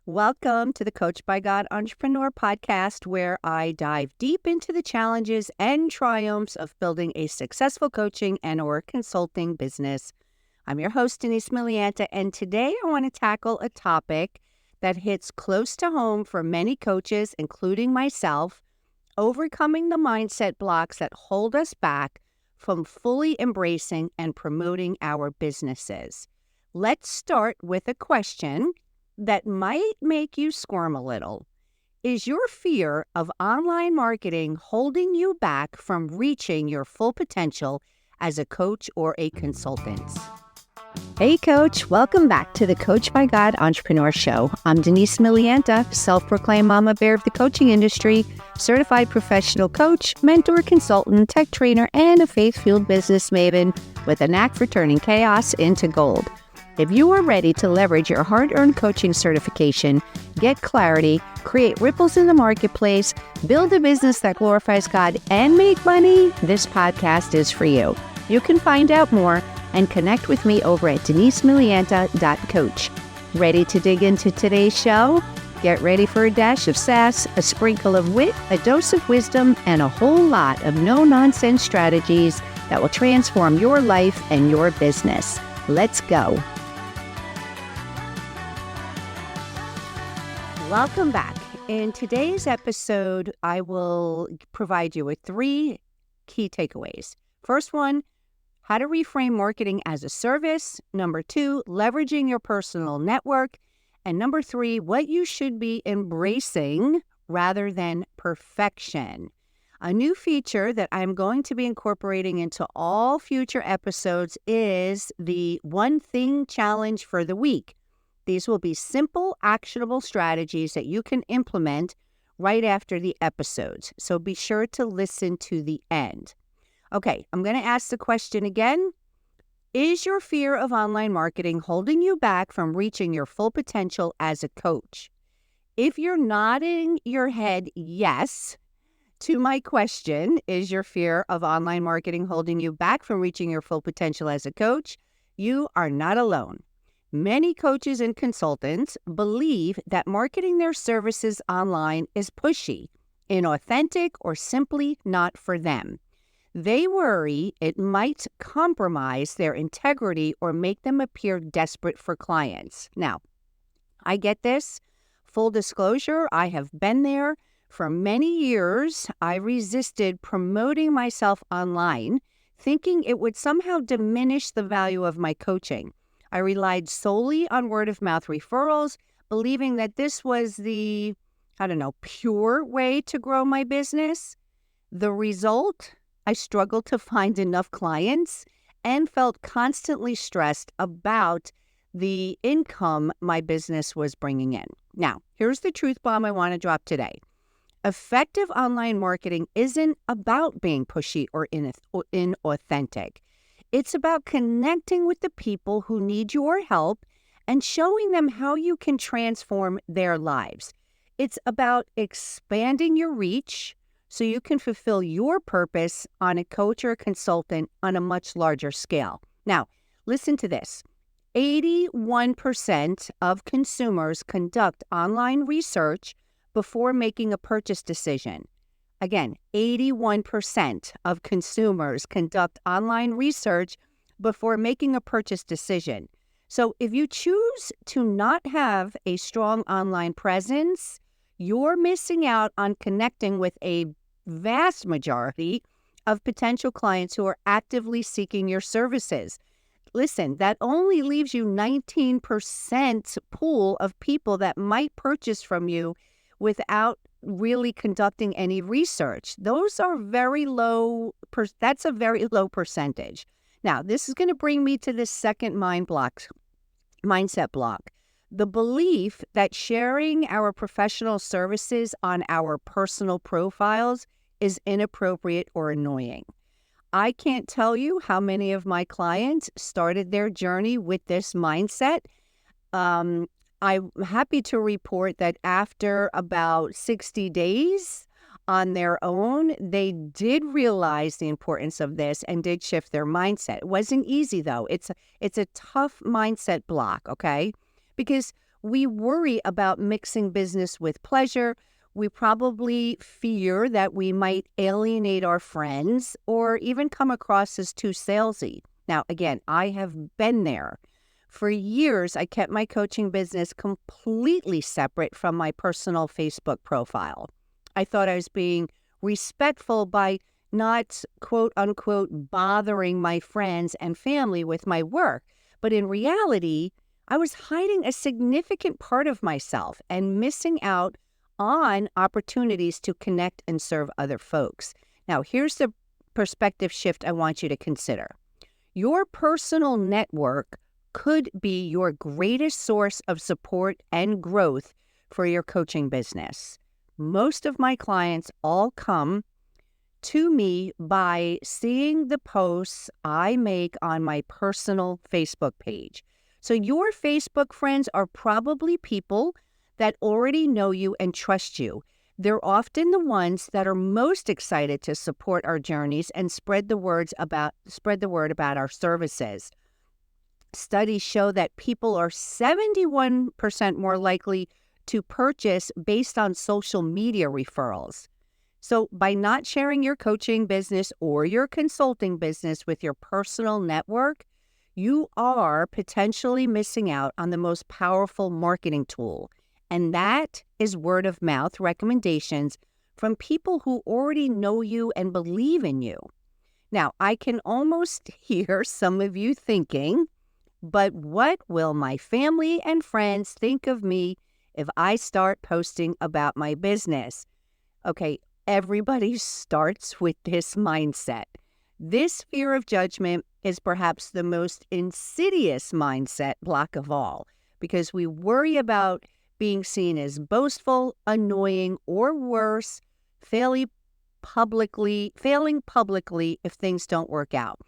Welcome to the Coach by God Entrepreneur podcast, where I dive deep into the challenges and triumphs of building a successful coaching and or consulting business. I'm your host, Denise Milianta, and today I want to tackle a topic that hits close to home for many coaches, including myself, overcoming the mindset blocks that hold us back from fully embracing and promoting our businesses. Let's start with a question that might make you squirm a little. Is your fear of online marketing holding you back from reaching your full potential as a coach or a consultant? Hey coach, welcome back to the Coach by God Entrepreneur Show. I'm Denise Milianta, self-proclaimed mama bear of the coaching industry, certified professional coach, mentor, consultant, tech trainer, and a faith-fueled business maven with a knack for turning chaos into gold. If you are ready to leverage your hard-earned coaching certification, get clarity, create ripples in the marketplace, build a business that glorifies God, and make money, this podcast is for you. You can find out more and connect with me over at denisemilianta.coach. Ready to dig into today's show? Get ready for a dash of sass, a sprinkle of wit, a dose of wisdom, and a whole lot of no-nonsense strategies that will transform your life and your business. Let's go. Welcome back. In today's episode, I will provide you with 3 key takeaways. First one, how to reframe marketing as a service. Number 2, leveraging your personal network. And number 3, what you should be embracing rather than perfection. A new feature that I'm going to be incorporating into all future episodes is the One Thing Challenge for the week. These will be simple, actionable strategies that you can implement right after the episodes. So be sure to listen to the end. Okay, I'm going to ask the question again. Is your fear of online marketing holding you back from reaching your full potential as a coach? If you're nodding your head yes to my question, is your fear of online marketing holding you back from reaching your full potential as a coach? You are not alone. Many coaches and consultants believe that marketing their services online is pushy, inauthentic, or simply not for them. They worry it might compromise their integrity or make them appear desperate for clients. Now, I get this. Full disclosure, I have been there. For many years, I resisted promoting myself online, thinking it would somehow diminish the value of my coaching. I relied solely on word-of-mouth referrals, believing that this was the, pure way to grow my business. The result, I struggled to find enough clients and felt constantly stressed about the income my business was bringing in. Now, here's the truth bomb I want to drop today. Effective online marketing isn't about being pushy or inauthentic. It's about connecting with the people who need your help and showing them how you can transform their lives. It's about expanding your reach so you can fulfill your purpose on a coach or a consultant on a much larger scale. Now, listen to this. 81% of consumers conduct online research before making a purchase decision. Again, 81% of consumers conduct online research before making a purchase decision. So if you choose to not have a strong online presence, you're missing out on connecting with a vast majority of potential clients who are actively seeking your services. Listen, that only leaves you 19% pool of people that might purchase from you without really conducting any research. Those are very low. That's a very low percentage. Now, this is going to bring me to the second mindset block. The belief that sharing our professional services on our personal profiles is inappropriate or annoying. I can't tell you how many of my clients started their journey with this mindset. I'm happy to report that after about 60 days on their own, they did realize the importance of this and did shift their mindset. It wasn't easy, though. It's a tough mindset block, okay? Because We worry about mixing business with pleasure. We probably fear that we might alienate our friends or even come across as too salesy. Now, again, I have been there. For years, I kept my coaching business completely separate from my personal Facebook profile. I thought I was being respectful by not, quote unquote, bothering my friends and family with my work. But in reality, I was hiding a significant part of myself and missing out on opportunities to connect and serve other folks. Now, here's the perspective shift I want you to consider. Your personal network could be your greatest source of support and growth for your coaching business. Most of my clients all come to me by seeing the posts I make on my personal Facebook page. So your Facebook friends are probably people that already know you and trust you. They're often the ones that are most excited to support our journeys and spread the word about our services. Studies show that people are 71% more likely to purchase based on social media referrals. So by not sharing your coaching business or your consulting business with your personal network, you are potentially missing out on the most powerful marketing tool. And that is word of mouth recommendations from people who already know you and believe in you. Now, I can almost hear some of you thinking, but what will my family and friends think of me if I start posting about my business? Okay, everybody starts with this mindset. This fear of judgment is perhaps the most insidious mindset block of all, because we worry about being seen as boastful, annoying, or worse, failing publicly if things don't work out.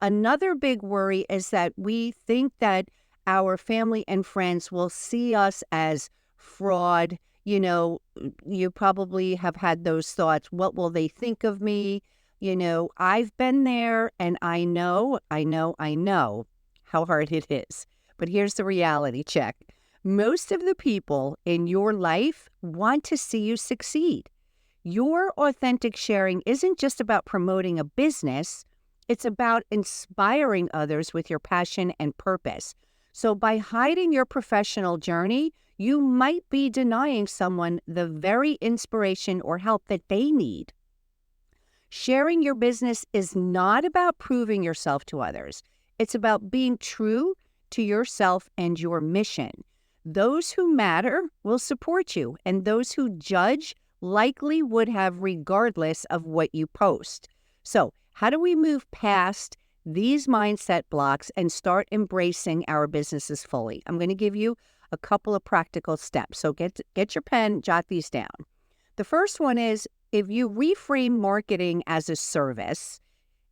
Another big worry is that we think that our family and friends will see us as fraud. You know, you probably have had those thoughts. What will they think of me? You know, I've been there and I know how hard it is. But here's the reality check. Most of the people in your life want to see you succeed. Your authentic sharing isn't just about promoting a business. It's about inspiring others with your passion and purpose. So by hiding your professional journey, you might be denying someone the very inspiration or help that they need. Sharing your business is not about proving yourself to others. It's about being true to yourself and your mission. Those who matter will support you, and those who judge likely would have regardless of what you post. So, how do we move past these mindset blocks and start embracing our businesses fully? I'm going to give you a couple of practical steps. So get your pen, jot these down. The first one is, if you reframe marketing as a service,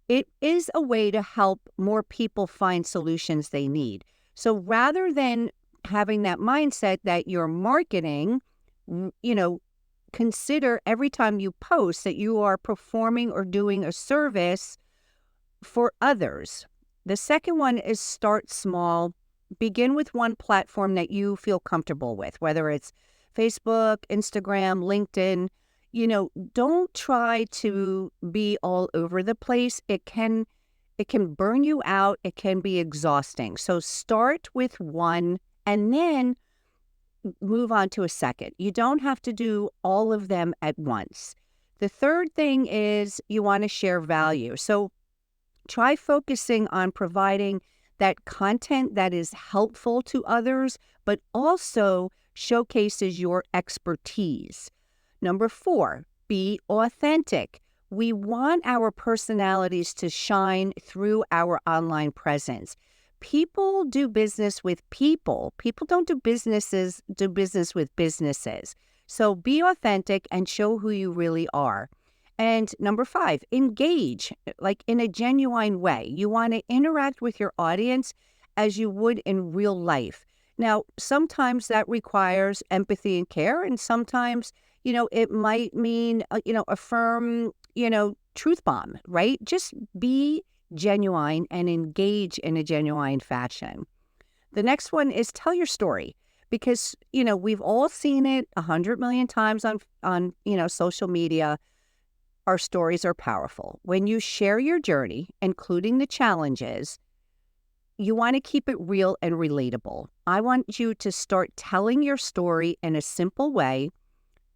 it is a way to help more people find solutions they need. So rather than having that mindset that you're marketing, consider every time you post that you are performing or doing a service for others. The second one is start small. Begin with one platform that you feel comfortable with, whether it's Facebook, Instagram, LinkedIn. Don't try to be all over the place. It can burn you out. It can be exhausting. So start with one and then move on to a second. You don't have to do all of them at once. The third thing is you want to share value. So try focusing on providing that content that is helpful to others, but also showcases your expertise. Number 4, be authentic. We want our personalities to shine through our online presence. People do business with people. People don't do business with businesses. So be authentic and show who you really are. And number 5, engage, like in a genuine way. You want to interact with your audience as you would in real life. Now, sometimes that requires empathy and care, and sometimes, it might mean, a firm, truth bomb, right? Just be genuine and engage in a genuine fashion. The next one is tell your story. because, we've all seen it 100 million times on social media. Our stories are powerful. When you share your journey, including the challenges, you want to keep it real and relatable. I want you to start telling your story in a simple way,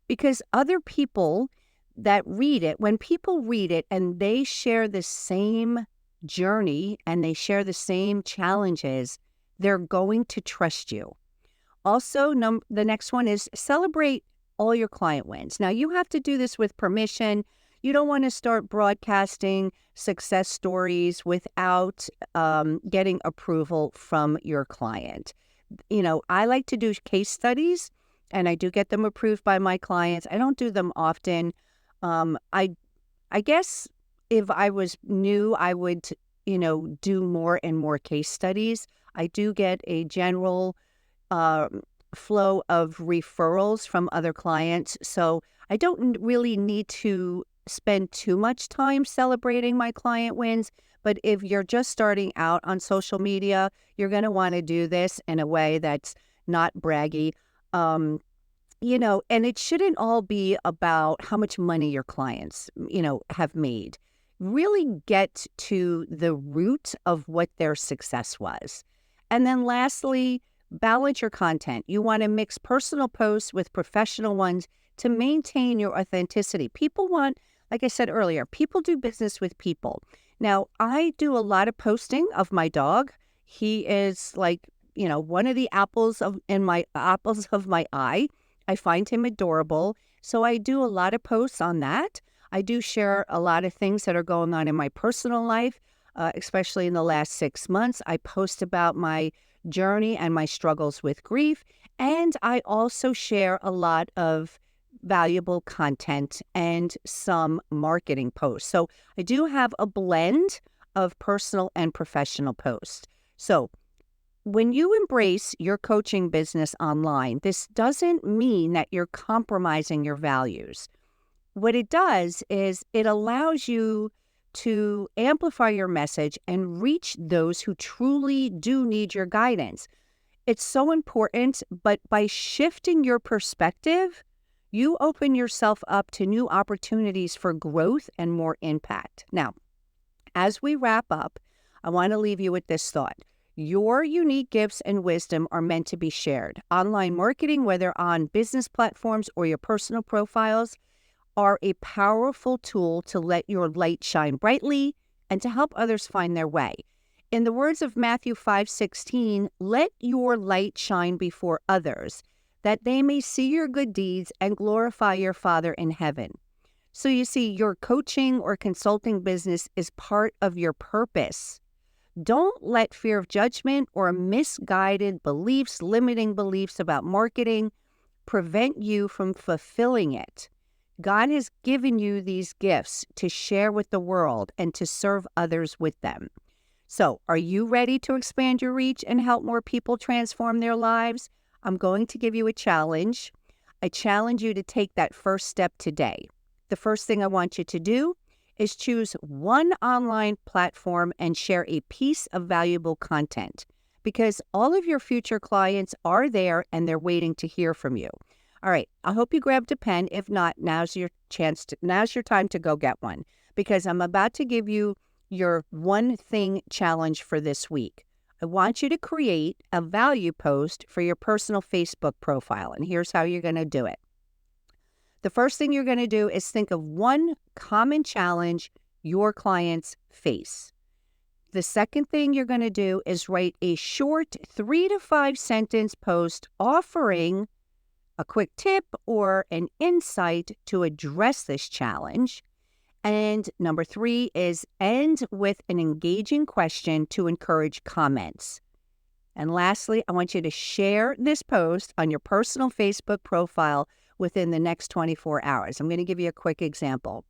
because other people that read it, when people read it and they share the same journey and they share the same challenges, they're going to trust you. Also, the next one is celebrate all your client wins. Now, you have to do this with permission. You don't want to start broadcasting success stories without getting approval from your client. I like to do case studies, and I do get them approved by my clients. I don't do them often. I guess if I was new, I would, do more and more case studies. I do get a general flow of referrals from other clients, so I don't really need to spend too much time celebrating my client wins. But if you're just starting out on social media, you're going to want to do this in a way that's not braggy. And it shouldn't all be about how much money your clients, have made. Really get to the root of what their success was. And then lastly, balance your content. You want to mix personal posts with professional ones to maintain your authenticity. People want, like I said earlier, people do business with people. Now, I do a lot of posting of my dog. He is like, one of the apples of my eye. I find him adorable. So I do a lot of posts on that. I do share a lot of things that are going on in my personal life, especially in the last 6 months. I post about my journey and my struggles with grief. And I also share a lot of valuable content and some marketing posts. So I do have a blend of personal and professional posts. So when you embrace your coaching business online, this doesn't mean that you're compromising your values. What it does is it allows you to amplify your message and reach those who truly do need your guidance. It's so important, but by shifting your perspective, you open yourself up to new opportunities for growth and more impact. Now, as we wrap up, I want to leave you with this thought. Your unique gifts and wisdom are meant to be shared. Online marketing, whether on business platforms or your personal profiles, are a powerful tool to let your light shine brightly and to help others find their way. In the words of Matthew 5:16, let your light shine before others, that they may see your good deeds and glorify your Father in heaven. So you see, your coaching or consulting business is part of your purpose. Don't let fear of judgment or misguided beliefs, limiting beliefs about marketing, prevent you from fulfilling it. God has given you these gifts to share with the world and to serve others with them. So, are you ready to expand your reach and help more people transform their lives? I'm going to give you a challenge. I challenge you to take that first step today. The first thing I want you to do is choose one online platform and share a piece of valuable content, because all of your future clients are there and they're waiting to hear from you. All right, I hope you grabbed a pen. If not, now's your time to go get one, because I'm about to give you your one thing challenge for this week. I want you to create a value post for your personal Facebook profile, and here's how you're going to do it. The first thing you're going to do is think of one common challenge your clients face. The second thing you're going to do is write a short 3 to 5 sentence post offering a quick tip or an insight to address this challenge. And number 3 is end with an engaging question to encourage comments. And lastly, I want you to share this post on your personal Facebook profile within the next 24 hours. I'm going to give you a quick example.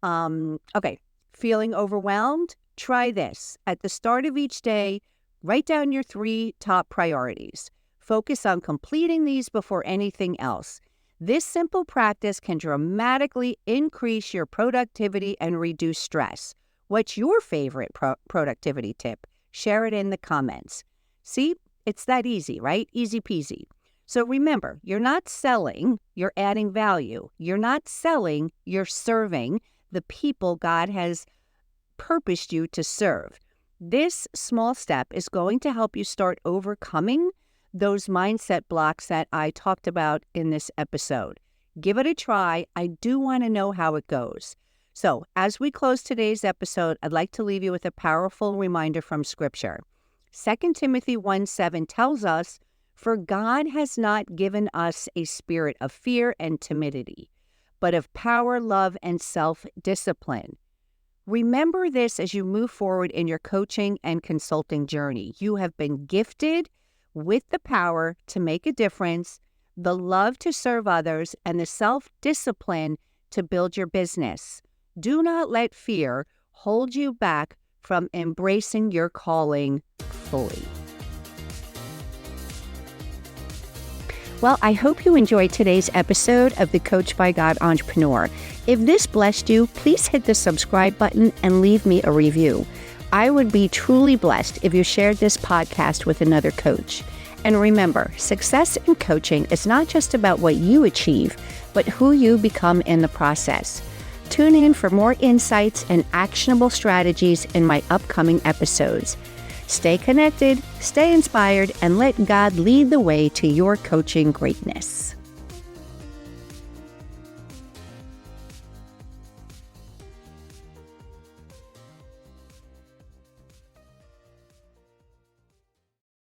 Okay, feeling overwhelmed? Try this. At the start of each day, write down your 3 top priorities. Focus on completing these before anything else. This simple practice can dramatically increase your productivity and reduce stress. What's your favorite productivity tip? Share it in the comments. See, it's that easy, right? Easy peasy. So remember, you're not selling, you're adding value. You're not selling, you're serving the people God has purposed you to serve. This small step is going to help you start overcoming those mindset blocks that I talked about in this episode. Give it a try. I do want to know how it goes. So as we close today's episode, I'd like to leave you with a powerful reminder from Scripture. 2 Timothy 1:7 tells us, "For God has not given us a spirit of fear and timidity, but of power, love, and self-discipline." Remember this as you move forward in your coaching and consulting journey. You have been gifted with the power to make a difference, the love to serve others, and the self-discipline to build your business. Do not let fear hold you back from embracing your calling fully. Well, I hope you enjoyed today's episode of the Coach by God Entrepreneur. If this blessed you, please hit the subscribe button and leave me a review. I would be truly blessed if you shared this podcast with another coach. And remember, success in coaching is not just about what you achieve, but who you become in the process. Tune in for more insights and actionable strategies in my upcoming episodes. Stay connected, stay inspired, and let God lead the way to your coaching greatness.